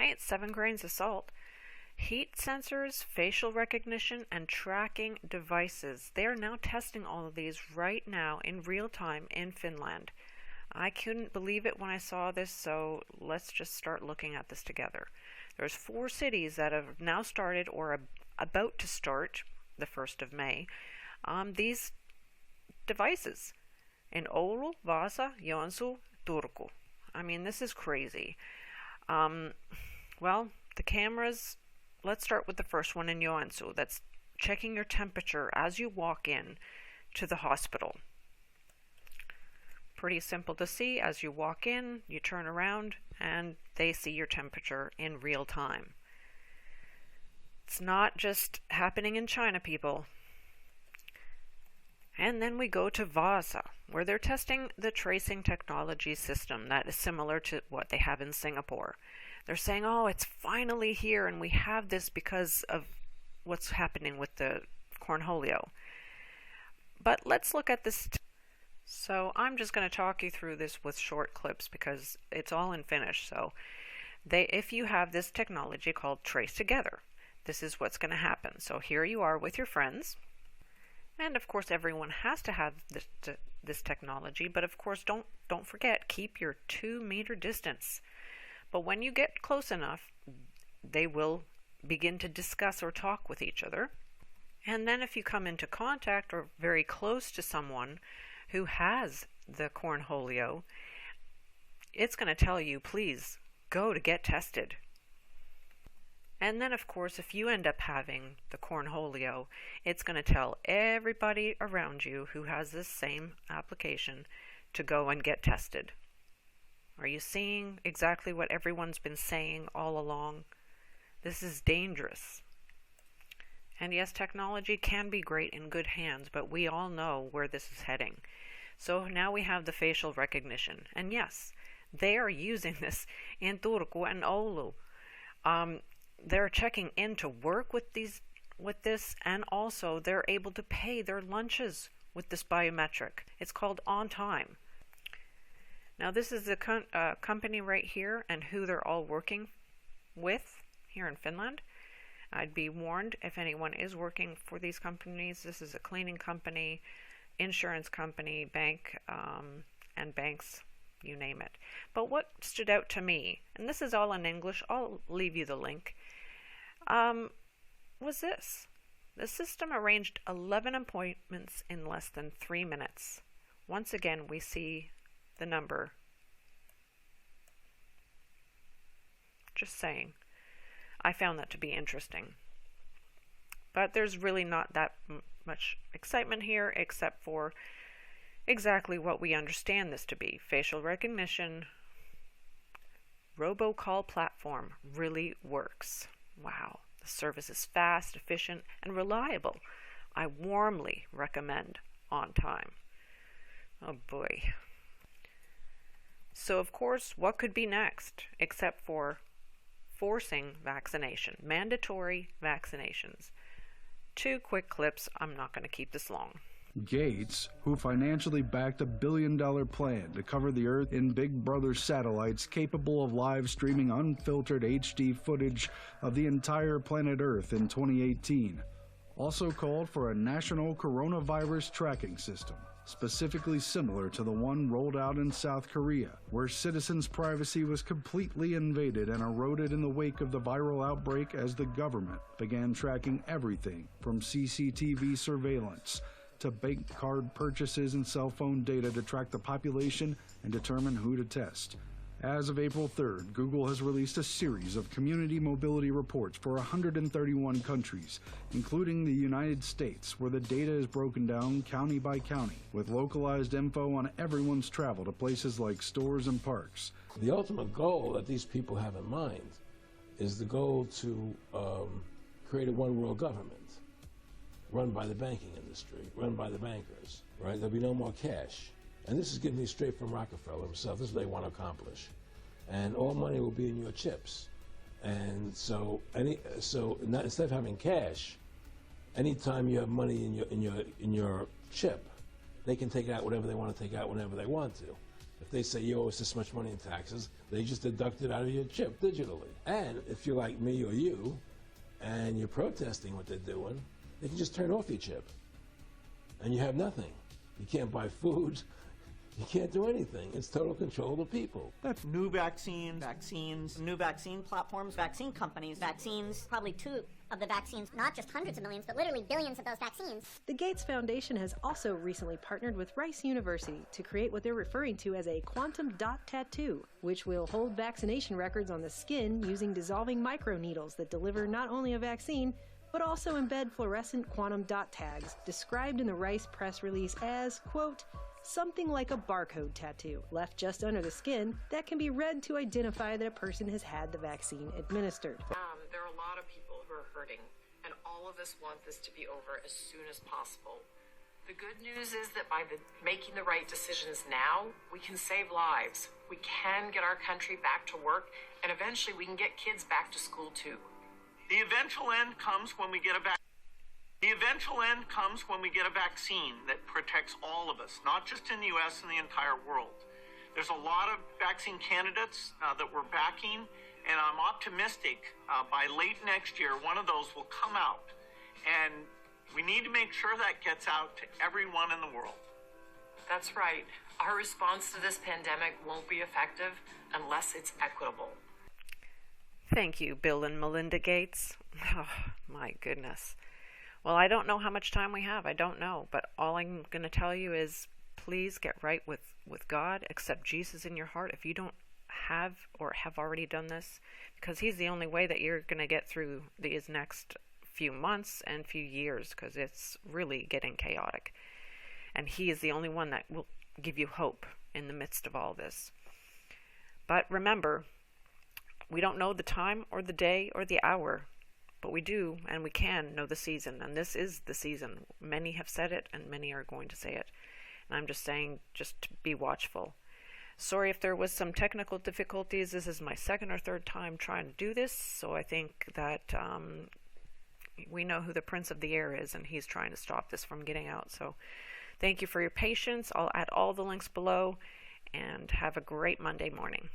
Hi, it's 7 Grains of Salt. Heat sensors, facial recognition, and tracking devices. They are now testing all of these right now in real time in Finland. I couldn't believe it when I saw this, so let's just start looking at this together. There's 4 cities that have now started or about to start the 1st of May. These devices in Oulu, Vaasa, Joensuu, Turku. I mean, this is crazy. Well, the cameras, let's start with the first one in Joensuu. That's checking your temperature as you walk in to the hospital. Pretty simple to see. As you walk in, you turn around, and they see your temperature in real time. It's not just happening in China, people. And then we go to Vaasa, where they're testing the tracing technology system that is similar to what they have in Singapore. They're saying, oh, it's finally here, and we have this because of what's happening with the cornholio. But let's look at this. So I'm just going to talk you through this with short clips because it's all in Finnish. So if you have this technology called Trace Together, this is what's going to happen. So here you are with your friends. And of course, everyone has to have this technology. But of course, don't forget, keep your 2-meter distance. But when you get close enough, they will begin to discuss or talk with each other. And then if you come into contact or very close to someone who has the cornholio, it's going to tell you, please go to get tested. And then, of course, if you end up having the cornholio, it's going to tell everybody around you who has this same application to go and get tested. Are you seeing exactly what everyone's been saying all along? This is dangerous. And yes, technology can be great in good hands, but we all know where this is heading. So now we have the facial recognition. And yes, they are using this in Turku and Oulu. They're checking in to work with this, and also they're able to pay their lunches with this biometric. It's called On Time. Now this is the company right here and who they're all working with here in Finland. I'd be warned if anyone is working for these companies. This is a cleaning company, insurance company, bank, and banks, you name it. But what stood out to me, and this is all in English, I'll leave you the link, was this. The system arranged 11 appointments in less than 3 minutes. Once again, we see the number. Just saying. I found that to be interesting. But there's really not that much excitement here except for exactly what we understand this to be. Facial recognition, robocall platform really works. Wow, the service is fast, efficient, and reliable. I warmly recommend On Time. Oh boy. So of course, what could be next except for forcing vaccination, mandatory vaccinations? 2 quick clips. I'm not going to keep this long. Gates, who financially backed a $1 billion plan to cover the Earth in Big Brother satellites capable of live streaming unfiltered HD footage of the entire planet Earth in 2018, also called for a national coronavirus tracking system, specifically similar to the one rolled out in South Korea, where citizens' privacy was completely invaded and eroded in the wake of the viral outbreak as the government began tracking everything from CCTV surveillance to bank card purchases and cell phone data to track the population and determine who to test. As of April 3rd, Google has released a series of community mobility reports for 131 countries, including the United States, where the data is broken down county by county, with localized info on everyone's travel to places like stores and parks. The ultimate goal that these people have in mind is the goal to create a one-world government run by the banking industry, run by the bankers, right? There'll be no more cash. And this is giving me straight from Rockefeller himself. This is what they want to accomplish. And all money will be in your chips. And so instead of having cash, anytime you have money in your chip, they can take out whatever they want to take out whenever they want to. If they say you owe us this much money in taxes, they just deduct it out of your chip digitally. And if you're like me or you, and you're protesting what they're doing, they can just turn off your chip. And you have nothing. You can't buy food. You can't do anything. It's total control of the people. That's new vaccines, new vaccine platforms, vaccine companies, Vaccines, probably 2 of the vaccines, not just hundreds of millions, but literally billions of those vaccines. The Gates Foundation has also recently partnered with Rice University to create what they're referring to as a quantum dot tattoo, which will hold vaccination records on the skin using dissolving microneedles that deliver not only a vaccine, but also embed fluorescent quantum dot tags, described in the Rice press release as, quote, something like a barcode tattoo left just under the skin that can be read to identify that a person has had the vaccine administered. There are a lot of people who are hurting, and all of us want this to be over as soon as possible. The good news is that by making the right decisions now, we can save lives. We can get our country back to work, and eventually we can get kids back to school too. The eventual end comes when we get a vaccine. The eventual end comes when we get a vaccine that protects all of us, not just in the U.S. and the entire world. There's a lot of vaccine candidates that we're backing, and I'm optimistic by late next year, one of those will come out. And we need to make sure that gets out to everyone in the world. That's right. Our response to this pandemic won't be effective unless it's equitable. Thank you, Bill and Melinda Gates. Oh, my goodness. Well, I don't know how much time we have. I don't know. But all I'm going to tell you is please get right with God. Accept Jesus in your heart if you don't have or have already done this, because he's the only way that you're going to get through these next few months and few years, because it's really getting chaotic. And he is the only one that will give you hope in the midst of all this. But remember, we don't know the time or the day or the hour, but we do and we can know the season, and this is the season. Many have said it and many are going to say it. And I'm just saying, just to be watchful. Sorry if there was some technical difficulties. This is my second or third time trying to do this, so I think that we know who the Prince of the Air is, and he's trying to stop this from getting out. So thank you for your patience. I'll add all the links below, and have a great Monday morning.